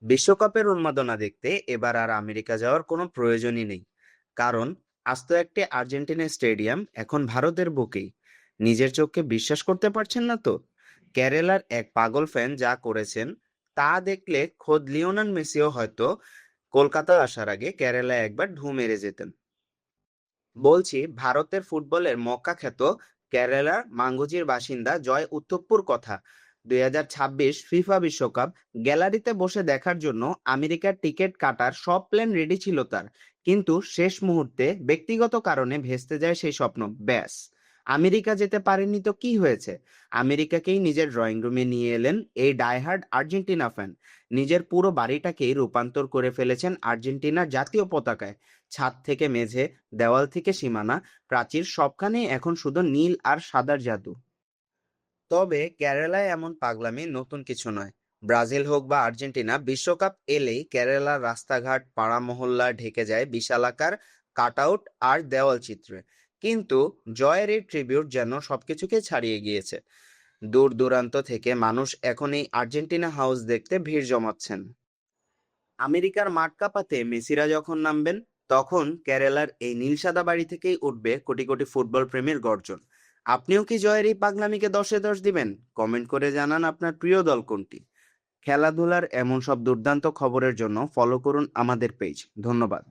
বিশ্বকাপের উন্মাদনা দেখতে এবার আর আমেরিকা যাওয়ার কোনো প্রয়োজনই নেই। কারণ আস্ত একটি আর্জেন্টিনা স্টেডিয়াম এখন ভারতের বুকেই। নিজের চোখকে বিশ্বাস করতে পারছেন না তো? কেরালার এক পাগল ফ্যান যা করেছেন তা দেখলে খোদ লিওনেল মেসিও হয়তো কলকাতা আসার আগে কেরালায় একবার ঢুঁ মেরে যেতেন। বলছি, ভারতের ফুটবলের মক্কা খ্যাত কেরালার মাঙ্গুজির বাসিন্দা জয় উত্তপ্পুর কথা। 2026 ফিফা বিশ্বকাপ গ্যালারিতে বসে দেখার জন্য আমেরিকার টিকিট কাটার সব প্ল্যান রেডি ছিল তার, কিন্তু শেষ মুহূর্তে ব্যক্তিগত কারণে ভেস্তে যায় সেই স্বপ্ন। ব্যাস, আমেরিকা যেতে পারেনি তো কি হয়েছে? আমেরিকাকেই নিজের ড্রয়িং রুমে নিয়ে এলেন এই ডাইহার্ড আর্জেন্টিনা ফ্যান। নিজের পুরো বাড়িটাকেই রূপান্তর করে ফেলেছেন আর্জেন্টিনার জাতীয় পতাকায়। ছাদ থেকে মেঝে, দেওয়াল থেকে সীমানা, প্রাচীর সবখানেই এখন শুধু নীল আর সাদার জাদু। তবে কেরালায় এমন পাগলামি নতুন কিছু নয়। ব্রাজিল হোক বা আর্জেন্টিনা, বিশ্বকাপ এলেই কেরালার রাস্তাঘাট পাড়া মহল্লা ঢেকে যায় বিশালাকার কাটআউট আর দেওয়াল চিত্রে। কিন্তু জয়ের এই ট্রিবিউট যেন সবকিছুকে ছাড়িয়ে গিয়েছে। দূর দূরান্ত থেকে মানুষ এখন এই আর্জেন্টিনা হাউস দেখতে ভিড় জমাচ্ছেন। আমেরিকার মাঠ কাঁপাতে মেসিরা যখন নামবেন, তখন কেরালার এই নীল সাদা বাড়ি থেকেই উঠবে কোটি কোটি ফুটবল প্রেমীর গর্জন। আপনিও কি জয়ের এই পাগলামিকে 10-এ 10 দিবেন? কমেন্ট করে জানান আপনার প্রিয় দল কোনটি। খেলাধুলার এমন সব দুর্দান্ত খবরের জন্য ফলো করুন আমাদের পেজ। ধন্যবাদ।